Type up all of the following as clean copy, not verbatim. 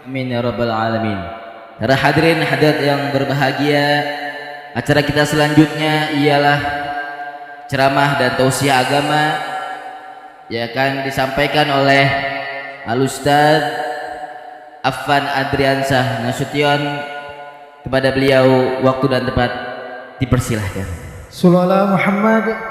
Amin ya rabbal alamin. Para hadirin hadirat yang berbahagia, acara kita selanjutnya ialah ceramah dan tausiah agama yang akan disampaikan oleh Al-Ustaz Affan Adriansyah Nasution. Kepada beliau waktu dan tempat dipersilahkan. Sallallahu Muhammad.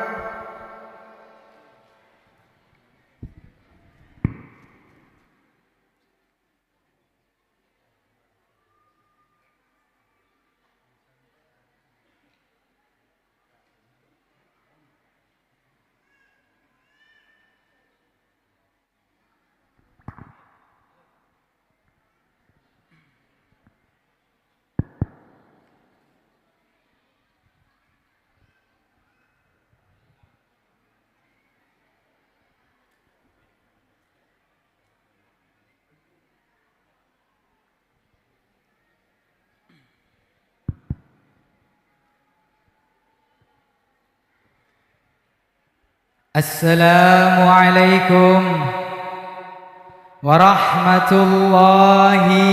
Assalamualaikum warahmatullahi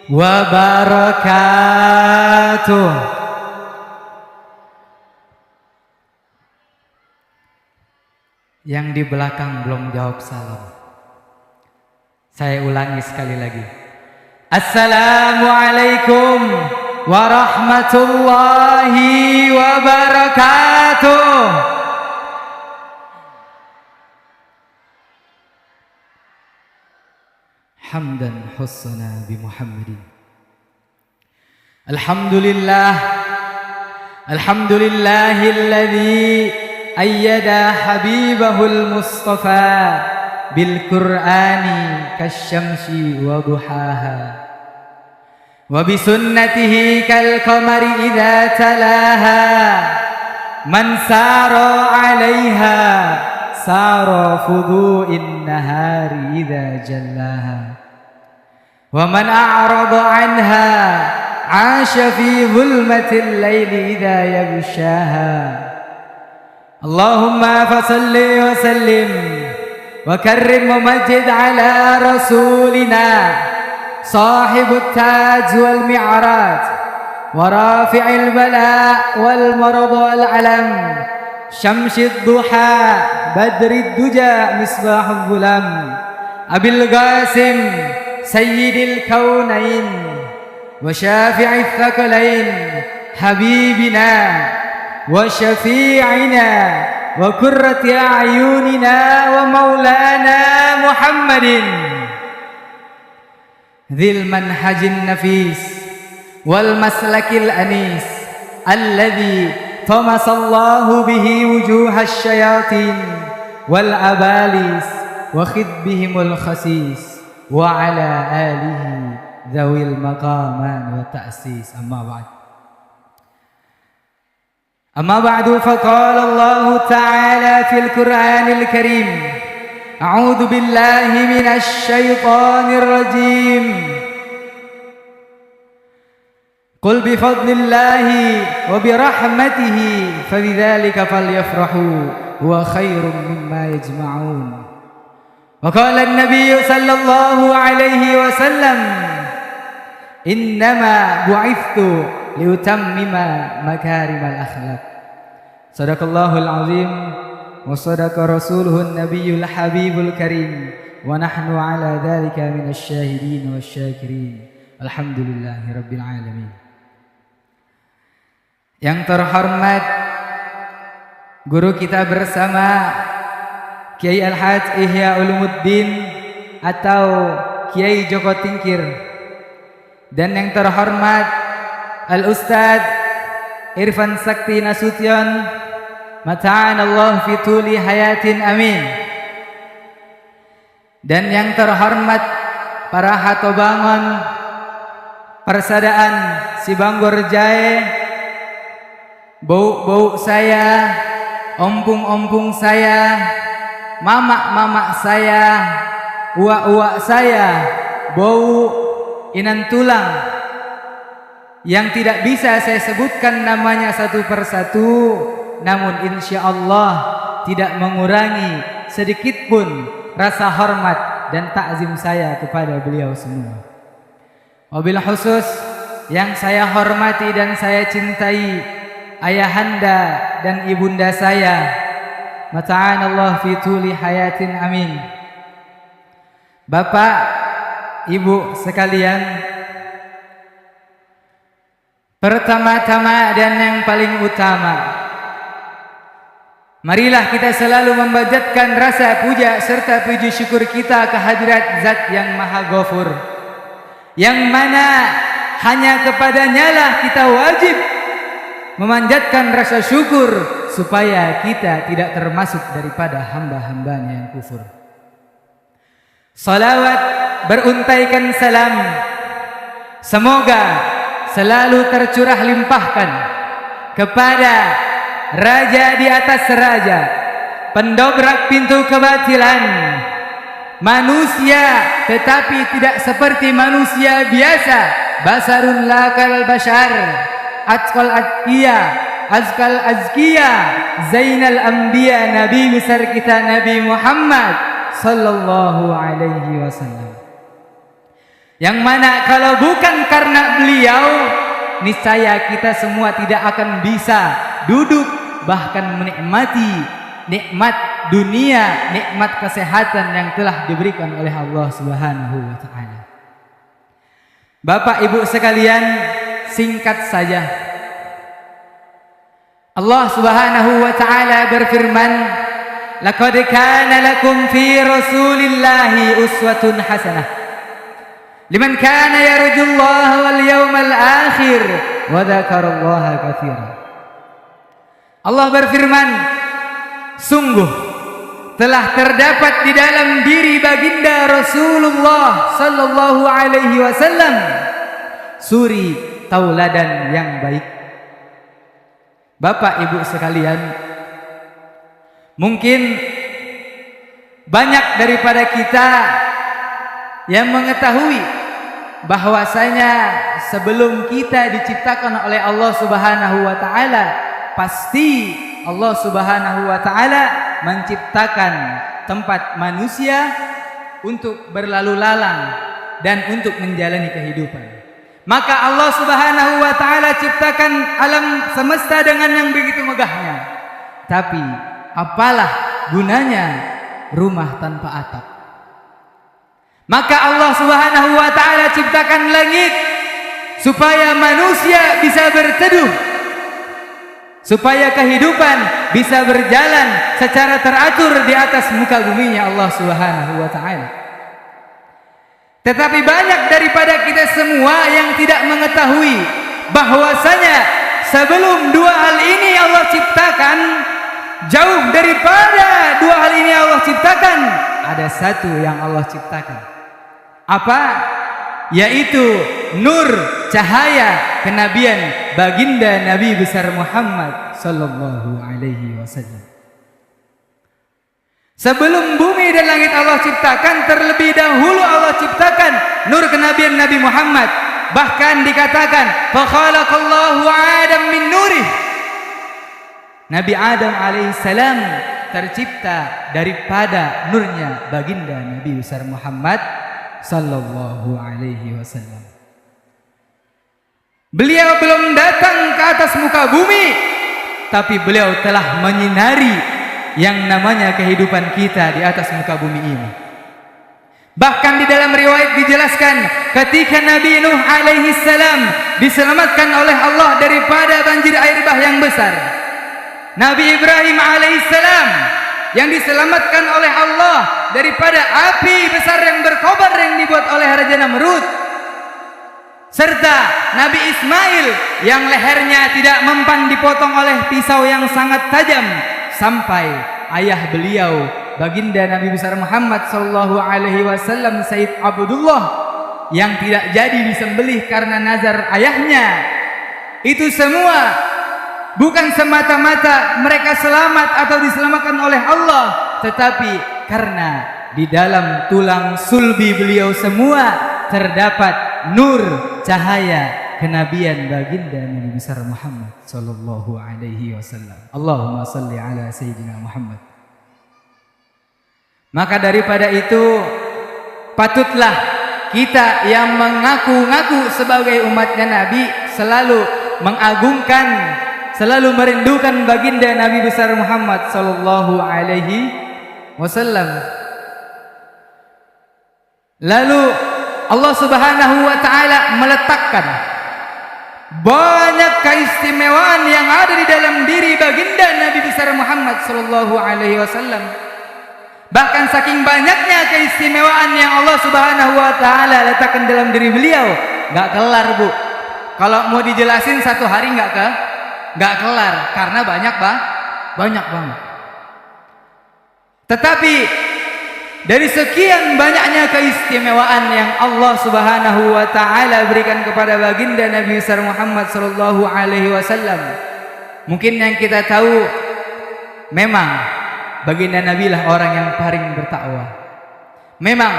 wabarakatuh. Yang di belakang belum jawab salam. Saya ulangi sekali lagi. Assalamualaikum warahmatullahi wabarakatuh. Hamdan husna bi Muhammadin. Alhamdulillah, alhamdulillahilladzi ayyada habibahul mustafa bil qur'ani kasyamsi wa duhaha wa bi sunnatihi kal qamari idza talaha man sara 'alaiha sara fudu'in nahari idza jallaha wa man a'rada 'anha 'asha fi dhulmatil laili idza yaghshaha. Allahumma fasalli wa sallim wa karrim wa majid ala rasulina sahibut taj wal mi'raj wa rafi'il bala wal marad wal alam syamsid duha badrid duja misbahul bulam abil qasim sayyidil kaunain wa syafi'ith thaqalain habibina wa syafi'ina wa qurrati a'yunina wa maulana Muhammadin dzil manhajin nafis wal maslakil anis alladzi tamasallahu bihi wujuhasy syayatin wal abalis wa khidbihimul khasis wa ala alihi dzawil maqaman wa ta'sis. Amma ba'du faqala Allah ta'ala fil Qur'anil Karim a'udzu billahi minasy syaithanir rajim. Qul bi fadlillahi wa bi rahmatihi fabidzalika falyafrahu huwa khairum mimma yajma'un. Wa qala an-nabiy sallallahu alaihi wasallam innama bu'ithtu liutammima makarimal akhlaq. Sadaqallahul azim wa sadaqa rasuluhun nabiyyul habibul karim wa nahnu ala dzalika minasy syahidin wasyakirin. Alhamdulillahi rabbil alamin. Yang terhormat guru kita bersama Kiai Al-Haj Ihya Ulumuddin atau Kiai Joko Tingkir, dan yang terhormat Al-Ustaz Irfan Sakti Nasution, mata'anallahu fi tuli hayatin amin. Dan yang terhormat para hatobangon Persadaan Sibanggor Jae, bau-bau saya, ompung-ompung saya, mama-mama saya, uak-uak saya, bau inan tulang yang tidak bisa saya sebutkan namanya satu persatu, namun insya Allah tidak mengurangi sedikit pun rasa hormat dan takzim saya kepada beliau semua. Wabil khusus yang saya hormati dan saya cintai ayahanda dan ibunda saya. Mata'anallah fi tuli hayatin amin. Bapak, Ibu sekalian, pertama-tama dan yang paling utama, marilah kita selalu memanjatkan rasa puja serta puji syukur kita kehadirat Zat yang Maha Ghafur, yang mana hanya kepadanya lah kita wajib memanjatkan rasa syukur supaya kita tidak termasuk daripada hamba-hambanya yang kufur. Salawat beruntaikan salam semoga selalu tercurah limpahkan kepada Raja di atas raja, pendobrak pintu kebatilan, manusia tetapi tidak seperti manusia biasa, basarun lakal bashar, atqal atqiya, azkal azkiya, zainal anbiya, nabi besar kita Nabi Muhammad sallallahu alaihi wasallam, yang mana kalau bukan karena beliau niscaya kita semua tidak akan bisa duduk bahkan menikmati nikmat dunia, nikmat kesehatan yang telah diberikan oleh Allah Subhanahu wa taala. Bapak Ibu sekalian, singkat saja, Allah Subhanahu wa taala berfirman, laqad kana lakum fi rasulillahi uswatun hasanah liman kana yarjullaha wal yawmal akhir wa dzakarallaha katsiran. Allah berfirman, sungguh telah terdapat di dalam diri baginda Rasulullah sallallahu alaihi wasallam suri tauladan yang baik. Bapak Ibu sekalian, mungkin banyak daripada kita yang mengetahui bahwasanya sebelum kita diciptakan oleh Allah Subhanahu wa taala, pasti Allah Subhanahu wa taala menciptakan tempat manusia untuk berlalu lalang dan untuk menjalani kehidupan. Maka Allah Subhanahu wa taala ciptakan alam semesta dengan yang begitu megahnya. Tapi apalah gunanya rumah tanpa atap? Maka Allah Subhanahu wa taala ciptakan langit supaya manusia bisa berteduh, supaya kehidupan bisa berjalan secara teratur di atas muka buminya Allah Subhanahu wa taala. Tetapi banyak daripada kita semua yang tidak mengetahui bahwasanya sebelum dua hal ini Allah ciptakan, jauh daripada dua hal ini Allah ciptakan, ada satu yang Allah ciptakan. Apa? Yaitu nur, cahaya kenabian baginda Nabi besar Muhammad sallallahu alaihi wasallam. Sebelum bumi dan langit Allah ciptakan, terlebih dahulu Allah ciptakan nur kenabian Nabi Muhammad. Bahkan dikatakan, fa khalaqallahu Adam min nurih. Nabi Adam alaihissalam tercipta daripada nurnya baginda Nabi besar Muhammad sallallahu alaihi wasallam. Beliau belum datang ke atas muka bumi, tapi beliau telah menyinari yang namanya kehidupan kita di atas muka bumi ini. Bahkan di dalam riwayat dijelaskan ketika Nabi Nuh alaihi salam diselamatkan oleh Allah daripada banjir air bah yang besar, Nabi Ibrahim alaihi salam yang diselamatkan oleh Allah daripada api besar yang berkobar yang dibuat oleh Raja Namrud, serta Nabi Ismail yang lehernya tidak mempan dipotong oleh pisau yang sangat tajam, sampai ayah beliau baginda Nabi besar Muhammad sallallahu alaihi wasallam Sayyid Abdullah yang tidak jadi disembelih karena nazar ayahnya. Itu semua bukan semata-mata mereka selamat atau diselamatkan oleh Allah, tetapi karena di dalam tulang sulbi beliau semua terdapat nur, cahaya kenabian baginda Nabi besar Muhammad sallallahu alaihi wasallam. Allahumma salli ala sayyidina Muhammad. Maka daripada itu, patutlah kita yang mengaku-ngaku sebagai umatnya Nabi selalu mengagungkan, selalu merindukan baginda Nabi besar Muhammad sallallahu alaihi wasallam. Lalu Allah Subhanahu wa taala meletakkan banyak keistimewaan yang ada di dalam diri baginda Nabi besar Muhammad sallallahu alaihi wasallam. Bahkan saking banyaknya keistimewaan yang Allah Subhanahu wa taala letakkan dalam diri beliau, enggak kelar, Bu. Kalau mau dijelasin satu hari enggak kelar karena banyak banget. Tetapi dari sekian banyaknya keistimewaan yang Allah Subhanahu wa taala berikan kepada baginda Nabi besar Muhammad sallallahu alaihi wasallam, mungkin yang kita tahu memang baginda Nabi lah orang yang paling bertakwa. Memang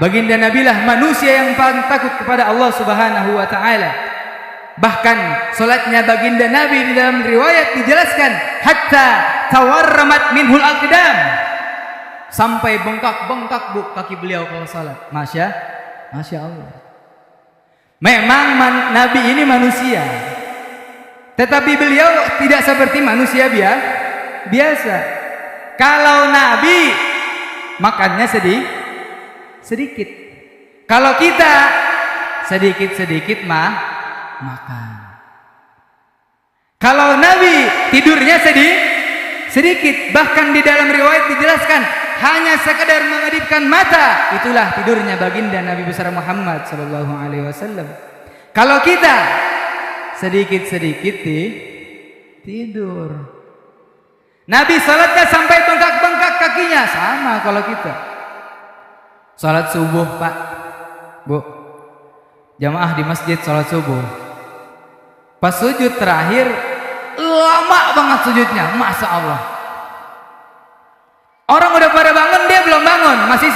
baginda Nabi lah manusia yang paling takut kepada Allah Subhanahu wa taala. Bahkan salatnya baginda Nabi di dalam riwayat dijelaskan hatta tawarramat minhul aqdam, sampai bengkak-bengkak, Bu, kaki beliau kalau salat. Masya Allah. Memang Nabi ini manusia, tetapi beliau tidak seperti manusia biasa. Kalau Nabi makannya sedikit. Kalau kita sedikit makan. Kalau Nabi tidurnya sedikit. Bahkan di dalam riwayat dijelaskan hanya sekedar mengedipkan mata, itulah tidurnya baginda Nabi besar Muhammad sallallahu alaihi wasallam. Kalau kita sedikit tidur. Nabi salatnya sampai bengkak-bengkak kakinya, sama kalau kita. Salat subuh, Pak, Bu, jamaah di masjid salat subuh. Pas sujud terakhir, lama banget sujudnya, Masya Allah. Orang udah pada bangun, dia belum bangun, masih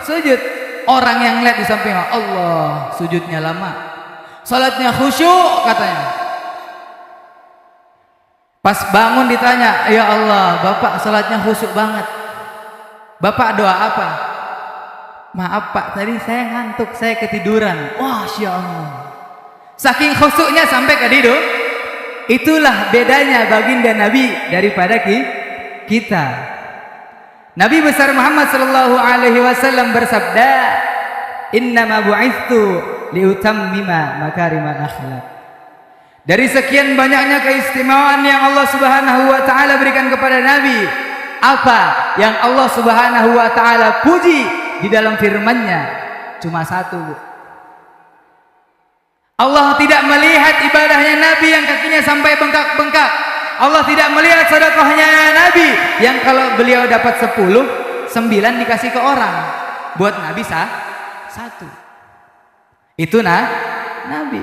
sujud. Orang yang lihat di samping, Allah, sujudnya lama, salatnya khusyuk katanya. Pas bangun ditanya, ya Allah, Bapak salatnya khusyuk banget. Bapak doa apa? Maaf Pak, tadi saya ngantuk, saya ketiduran. Wah, Masya Allah. Saking khusyuknya sampai ketidur. Itulah bedanya baginda Nabi daripada kita. Nabi besar Muhammad sallallahu alaihi wasallam bersabda, "Innama bu'itsu liutammima makarimal akhlak." Dari sekian banyaknya keistimewaan yang Allah Subhanahu wa taala berikan kepada Nabi, apa yang Allah Subhanahu wa taala puji di dalam firman-Nya? Cuma satu, Bu. Allah tidak melihat ibadahnya Nabi yang kakinya sampai bengkak-bengkak. Allah tidak melihat sedekahnya Nabi yang kalau beliau dapat 10, 9 dikasih ke orang. Buat Nabi satu. Itu Nabi.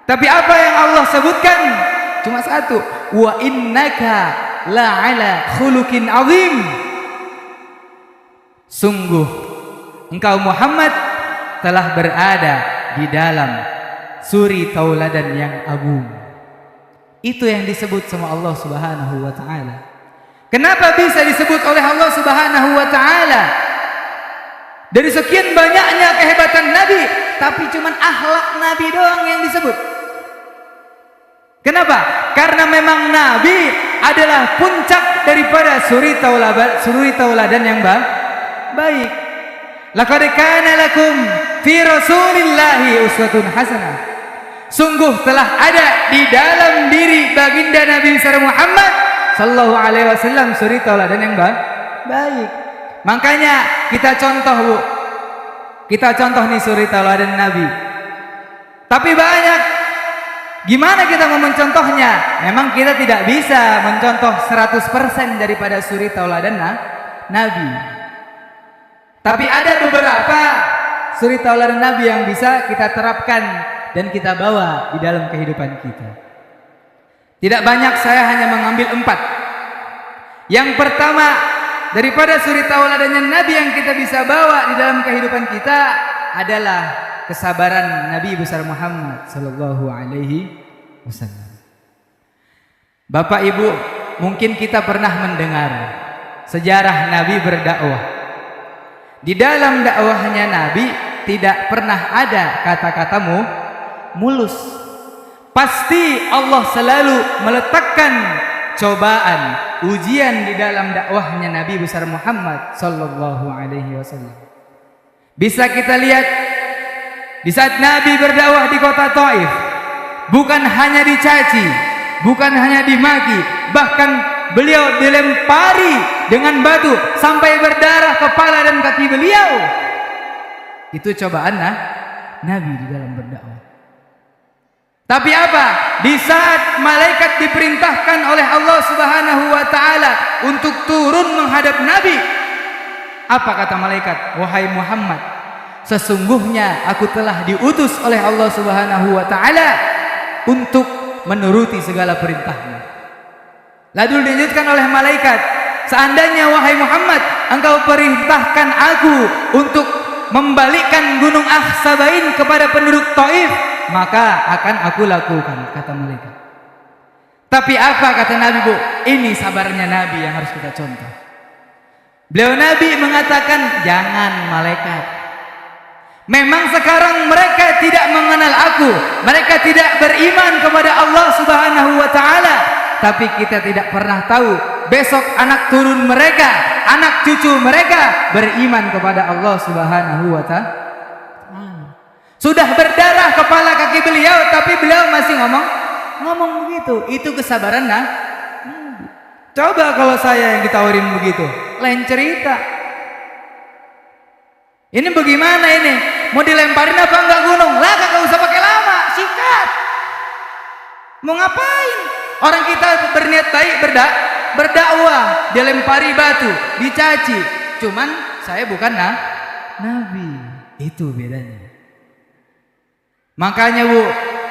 Tapi apa yang Allah sebutkan? Cuma satu. Wa innaka la'ala khuluqin azim. Sungguh engkau Muhammad telah berada di dalam suri tauladan yang agung. Itu yang disebut sama Allah Subhanahu wa taala. Kenapa bisa disebut oleh Allah Subhanahu wa taala? Dari sekian banyaknya kehebatan Nabi, tapi cuman akhlak Nabi doang yang disebut. Kenapa? Karena memang Nabi adalah puncak daripada suri tauladan yang baik. Laqad kana lakum fi Rasulillahi uswatun hasanah. Sungguh telah ada di dalam diri baginda Nabi besar Muhammad sallallahu alaihi wasallam suri tauladan yang baik. Makanya kita contoh, Bu. Kita contoh nih suri tauladan Nabi. Tapi banyak. Gimana kita mau mencontohnya? Memang kita tidak bisa mencontoh 100% daripada suri tauladan Nabi. Tapi ada beberapa suri tauladan Nabi yang bisa kita terapkan dan kita bawa di dalam kehidupan kita. Tidak banyak, saya hanya mengambil 4. Yang pertama, daripada suri tauladannya Nabi yang kita bisa bawa di dalam kehidupan kita adalah kesabaran Nabi besar Muhammad sallallahu alaihi wasallam. Bapak Ibu, mungkin kita pernah mendengar sejarah Nabi berdakwah. Di dalam dakwahnya Nabi tidak pernah ada kata-katamu mulus. Pasti Allah selalu meletakkan cobaan, ujian di dalam dakwahnya Nabi besar Muhammad sallallahu alaihi wasallam. Bisa kita lihat di saat Nabi berdakwah di kota Taif, bukan hanya dicaci, bukan hanya dimaki, bahkan beliau dilempari dengan batu sampai berdarah kepala dan kaki beliau. Itu cobaan Nabi di dalam berdakwah. Tapi apa? Di saat malaikat diperintahkan oleh Allah Subhanahu wa taala untuk turun menghadap Nabi, apa kata malaikat? Wahai Muhammad, sesungguhnya aku telah diutus oleh Allah Subhanahu wa taala untuk menuruti segala perintahmu. Lalu dilanjutkan oleh malaikat, seandainya wahai Muhammad, engkau perintahkan aku untuk membalikkan gunung Ahsabain kepada penduduk Taif, maka akan aku lakukan, kata malaikat. Tapi apa kata Nabi, Bu? Ini sabarnya Nabi yang harus kita contoh. Beliau Nabi mengatakan, jangan malaikat. Memang sekarang mereka tidak mengenal aku, mereka tidak beriman kepada Allah Subhanahu wa taala, tapi kita tidak pernah tahu besok anak turun mereka, anak cucu mereka beriman kepada Allah Subhanahu wa taala. Sudah berdarah kepala kaki beliau, tapi beliau masih ngomong begitu. Itu kesabaran Coba kalau saya yang ditawarin begitu, lain cerita. Ini bagaimana ini? Mau dilemparin apa enggak gunung? Lah kagak usah pakai lama, sikat. Mau ngapain? Orang kita berniat baik berdakwah, dilempari batu, dicaci. Cuman saya bukan Nabi. Itu bedanya. Makanya Bu,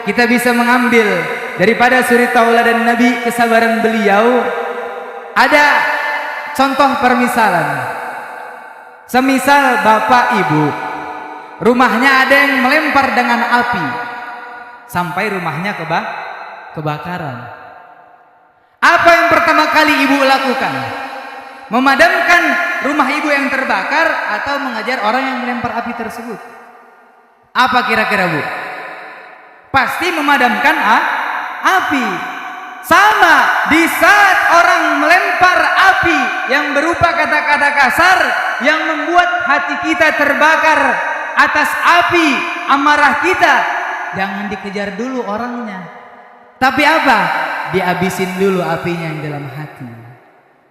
kita bisa mengambil daripada suri tauladan Nabi, kesabaran beliau. Ada contoh permisalan. Semisal bapak ibu, rumahnya ada yang melempar dengan api sampai rumahnya kebakaran. Apa yang pertama kali ibu lakukan? Memadamkan rumah ibu yang terbakar atau mengejar orang yang melempar api tersebut? Apa kira-kira Bu? Pasti memadamkan api. Sama di saat orang melempar api yang berupa kata-kata kasar yang membuat hati kita terbakar atas api amarah kita, jangan dikejar dulu orangnya. Tapi apa? Dihabisin dulu apinya yang dalam hati.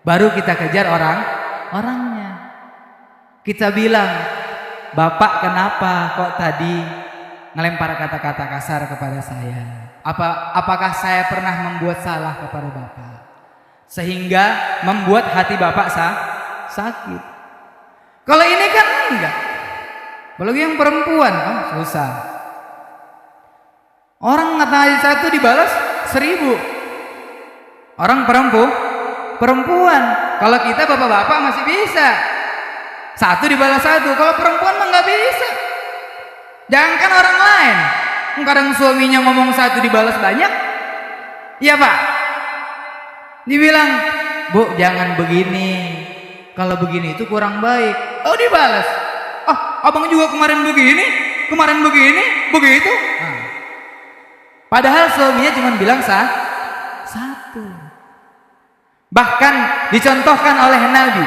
Baru kita kejar orangnya. Kita bilang, "Bapak kenapa kok tadi ngelempar kata-kata kasar kepada saya? Apakah saya pernah membuat salah kepada Bapak sehingga membuat hati Bapak sakit?" Kalau ini kan enggak. Apalagi yang perempuan, susah. Orang ngatain satu dibalas 1000. Orang perempuan. Kalau kita bapak-bapak masih bisa. Satu dibalas satu. Kalau perempuan mah nggak bisa. Jangankan orang lain. Kadang suaminya ngomong satu dibalas banyak. Iya Pak. Dibilang, "Bu, jangan begini. Kalau begini itu kurang baik." Oh, dibalas. "Ah, abang juga kemarin begini, begitu." Padahal suaminya cuma bilang satu. Bahkan dicontohkan oleh Nabi.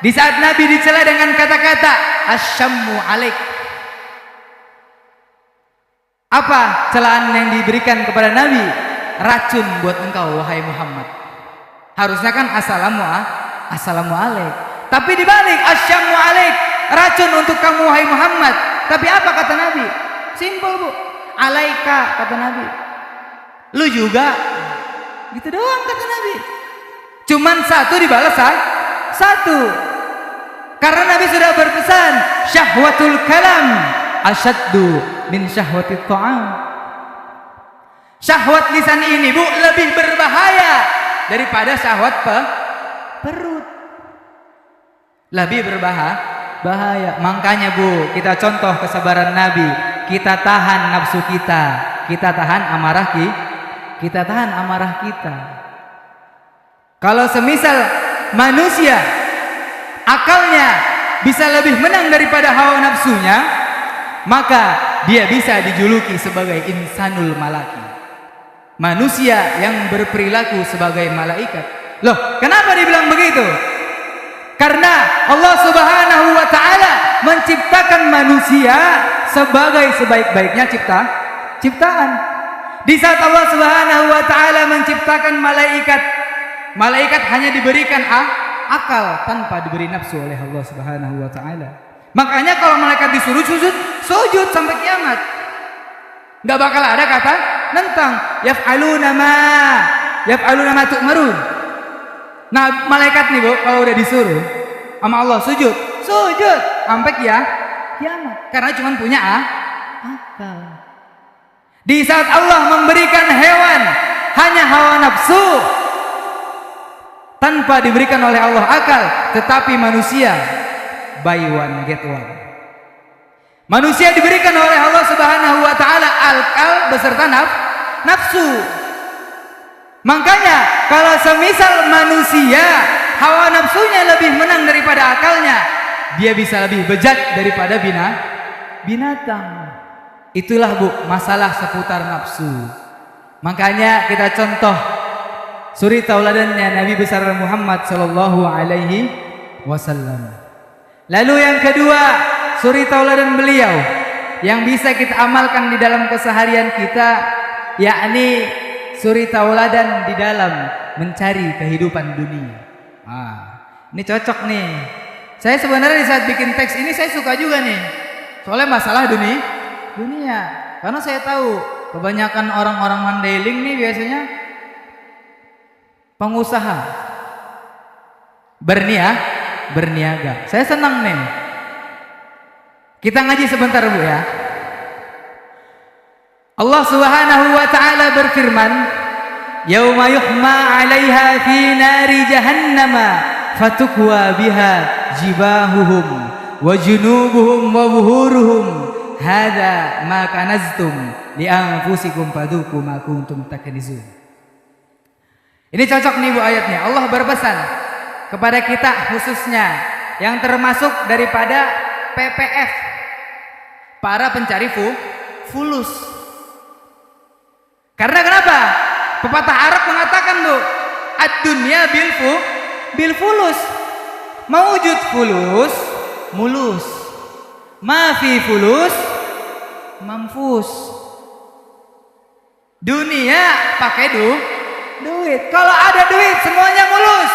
Di saat Nabi dicela dengan kata-kata asyammu alaik. Apa celaan yang diberikan kepada Nabi? Racun buat engkau wahai Muhammad. Harusnya kan assalamu alaik. Tapi dibalik asyammu alaik, racun untuk kamu wahai Muhammad. Tapi apa kata Nabi? Simpel Bu. Alaika kata Nabi. Lu juga. Gitu doang kata Nabi. Cuman satu dibalas satu. Karena Nabi sudah berpesan, syahwatul kalam asyaddu min syahwatit ta'am. Syahwat lisan ini Bu lebih berbahaya daripada syahwat perut. Lebih berbahaya. Makanya Bu, kita contoh kesabaran Nabi. Kita tahan nafsu kita tahan amarah kita. Kalau semisal manusia akalnya bisa lebih menang daripada hawa nafsunya, maka dia bisa dijuluki sebagai insanul malaki, manusia yang berperilaku sebagai malaikat. Loh, kenapa dibilang begitu? Karena Allah Subhanahu wa taala menciptakan manusia sebagai sebaik-baiknya ciptaan. Di saat Allah Subhanahu wa taala menciptakan malaikat, malaikat hanya diberikan akal tanpa diberi nafsu oleh Allah Subhanahu wa taala. Makanya kalau malaikat disuruh sujud sampai kiamat. Enggak bakal ada kata nentang, yaf'aluna ma tu'marun. Nah, malaikat nih, Bu, kalau udah disuruh sama Allah sujud sampai kiamat. Karena cuma punya akal. Di saat Allah memberikan hewan hanya hawa nafsu tanpa diberikan oleh Allah akal, tetapi manusia buy one get one. Manusia diberikan oleh Allah Subhanahu wa taala akal beserta nafsu. Makanya kalau semisal manusia hawa nafsunya lebih menang daripada akalnya, dia bisa lebih bejat daripada binatang. Itulah, Bu, masalah seputar nafsu. Makanya kita contoh suri tauladannya Nabi besar Muhammad sallallahu alaihi wasallam. Lalu yang kedua, suri tauladan beliau yang bisa kita amalkan di dalam keseharian kita, yakni suri tauladan di dalam mencari kehidupan dunia. Ini cocok nih. Saya sebenarnya di saat bikin teks ini saya suka juga nih. Soalnya masalah dunia. Karena saya tahu kebanyakan orang-orang Mandailing nih biasanya pengusaha berniaga. Saya senang nih. Kita ngaji sebentar, Bu, ya. Allah Subhanahu wa taala berfirman, "Yauma yuhma 'alaiha fi nari jahannama fatukwa biha jibahuhum wa junubuhum wa buhuruhum hadza ma kanaztum li anfusikum fadzuqu ma kuntum taknizun." Ini cocok nih, Bu, ayatnya. Allah berpesan kepada kita khususnya yang termasuk daripada PPF, para pencari fulus. Karena kenapa? Pepatah Arab mengatakan, Bu, ad-dunya bil fulus. Maujud fulus mulus, ma fi fulus mamfus. Dunia pakai duit. Kalau ada duit semuanya mulus.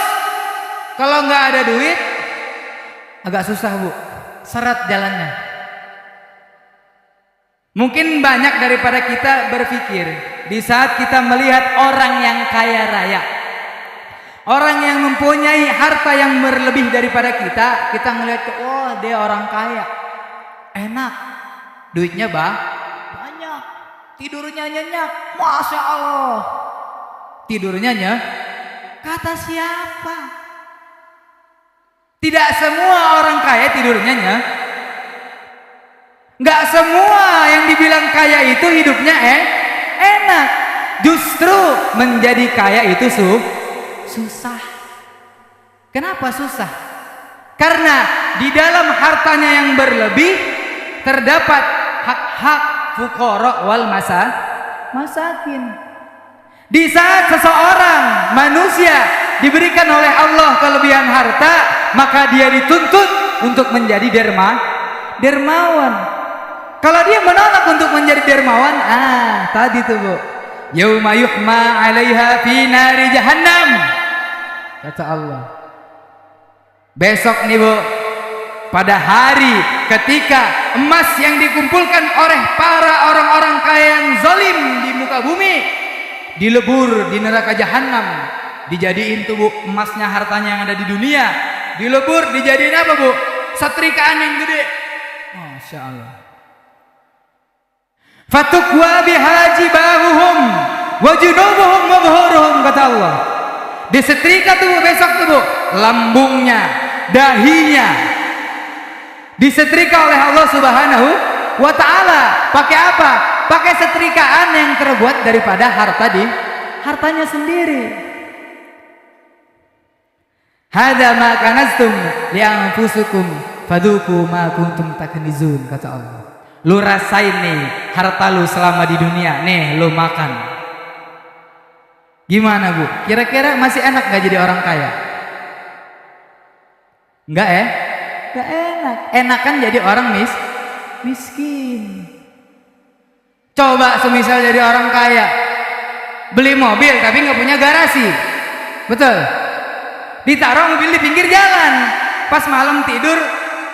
Kalau nggak ada duit agak susah, Bu, seret jalannya. Mungkin banyak daripada kita berpikir di saat kita melihat orang yang kaya raya, orang yang mempunyai harta yang berlebih daripada kita melihat, oh, dia orang kaya, enak, duitnya banyak, tidurnya nyenyak, masya Allah, tidurnya kata siapa? Tidak semua orang kaya tidurnya nggak semua yang dibilang kaya itu hidupnya enak. Justru menjadi kaya itu susah. Kenapa susah? Karena di dalam hartanya yang berlebih terdapat hak-hak fuqara wal masakin. Di saat seseorang manusia diberikan oleh Allah kelebihan harta, maka dia dituntut untuk menjadi dermawan. Kalau dia menolak untuk menjadi dermawan, tadi tuh, Bu, yauma yuhma 'alaiha fi nari jahannam, kata Allah. Besok nih, Bu, pada hari ketika emas yang dikumpulkan oleh para orang-orang kaya yang zalim di muka bumi dilebur di neraka jahanam, dijadiin tuh, Bu, emasnya, hartanya yang ada di dunia dilebur, dijadiin apa, Bu? Setrikaan yang gede. Masya Allah. Fatukwa bihajibahuhum wa junubuhum wa buhuruhum, kata Allah. Disetrika tuh, Bu, besok tuh, Bu, lambungnya, dahinya disetrika oleh Allah Subhanahu wa taala. Pakai apa? Pakai setrikaan yang terbuat daripada hartanya sendiri. Hadza ma kanaztum li anfusikum Faduku ma kuntum taknizun, kata Allah. Lu rasain nih harta lu selama di dunia, nih lu makan. Gimana Bu? Kira-kira masih enak gak jadi orang kaya? Enggak ya? Enggak enak. Enakan jadi orang miskin. Coba semisal jadi orang kaya, beli mobil tapi nggak punya garasi, betul? Ditaruh mobil di pinggir jalan, pas malam tidur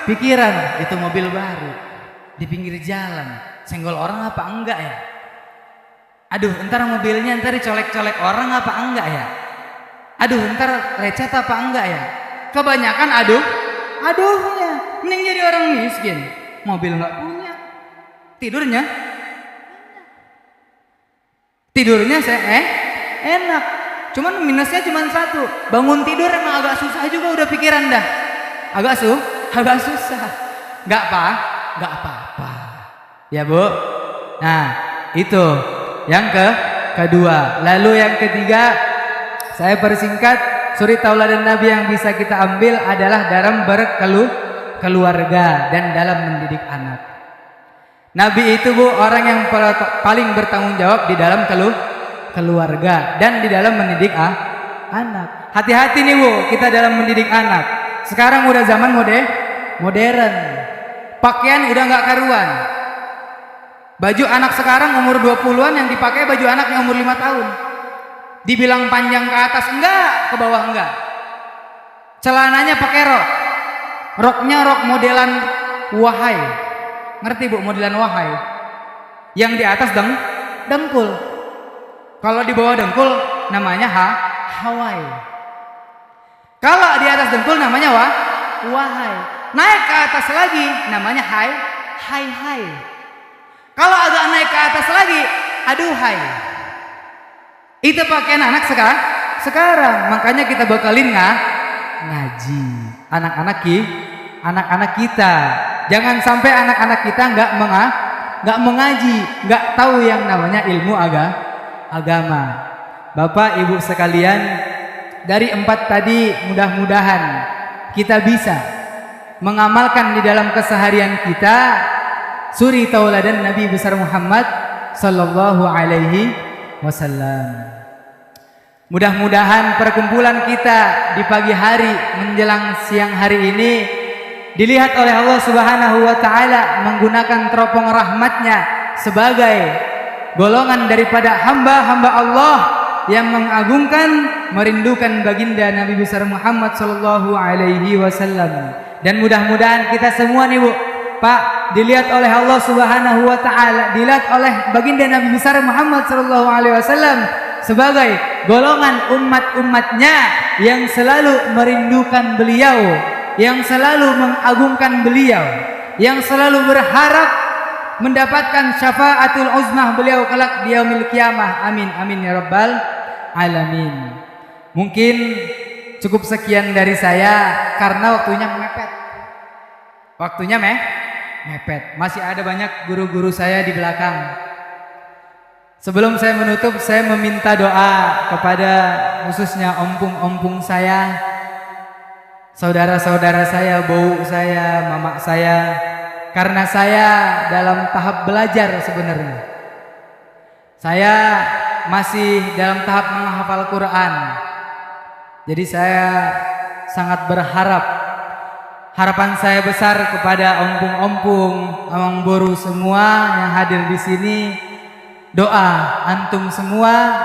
pikiran itu mobil baru di pinggir jalan, senggol orang apa enggak ya? Aduh, ntar mobilnya ntar dicolek-colek orang apa enggak ya? Aduh, ntar lecet apa enggak ya? Kebanyakan aduhnya, mending jadi orang miskin, mobil nggak punya, tidurnya saya enak, cuman minusnya cuma satu, bangun tidur emang agak susah juga, udah pikiran dah agak susah, nggak apa-apa ya Bu. Nah itu yang kedua. Lalu yang ketiga, saya persingkat, suri tauladan Nabi yang bisa kita ambil adalah dalam berkeluarga dan dalam mendidik anak. Nabi itu Bu orang yang paling bertanggung jawab di dalam keluarga dan di dalam mendidik anak. Hati-hati nih Bu, kita dalam mendidik anak. Sekarang udah zaman modern. Pakaian udah nggak karuan. Baju anak sekarang umur 20-an yang dipakai baju anak yang umur 5 tahun. Dibilang panjang ke atas enggak, ke bawah enggak. Celananya pakai rok. Roknya rok modelan wahai. Ngerti Bu modelan wahai? Yang di atas dengkul. Kalau di bawah dengkul namanya Hawaii. Kalau di atas dengkul namanya wahai. Naik ke atas lagi namanya hai. Kalau agak naik ke atas lagi, aduhai. Itu pakaian anak sekarang. Makanya kita bakalin ngaji. Anak-anak kita. Jangan sampai anak-anak kita nggak mengaji, nggak tahu yang namanya ilmu agama. Bapak Ibu sekalian, dari 4 tadi mudah-mudahan kita bisa mengamalkan di dalam keseharian kita suri tauladan Nabi besar Muhammad sallallahu alaihi wasallam. Mudah-mudahan perkumpulan kita di pagi hari menjelang siang hari ini dilihat oleh Allah Subhanahu wa taala menggunakan teropong rahmatnya sebagai golongan daripada hamba-hamba Allah yang mengagungkan, merindukan baginda Nabi besar Muhammad sallallahu alaihi wasallam. Dan mudah-mudahan kita semua nih Bu, Pak, dilihat oleh Allah Subhanahu wa taala, dilihat oleh baginda Nabi besar Muhammad sallallahu alaihi wasallam sebagai golongan umat-umatnya yang selalu merindukan beliau, yang selalu mengagungkan beliau, yang selalu berharap mendapatkan syafaatul uzmah beliau kelak di yaumil qiyamah. Amin amin ya rabbal alamin. Mungkin cukup sekian dari saya karena waktunya mepet. Masih ada banyak guru-guru saya di belakang. Sebelum saya menutup, saya meminta doa kepada khususnya ompung-ompung saya, saudara-saudara saya, bau saya, mama saya, karena saya dalam tahap belajar sebenarnya. Saya masih dalam tahap menghafal Quran. Jadi saya sangat berharap, harapan saya besar kepada ompung-ompung, amang boru semua yang hadir di sini, doa antum semua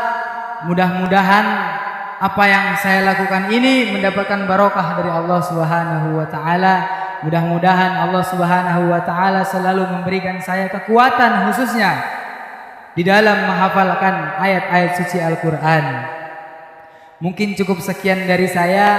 mudah-mudahan apa yang saya lakukan ini mendapatkan barokah dari Allah Subhanahu wa taala. Mudah-mudahan Allah Subhanahu wa taala selalu memberikan saya kekuatan khususnya di dalam menghafalkan ayat-ayat suci Al-Qur'an. Mungkin cukup sekian dari saya.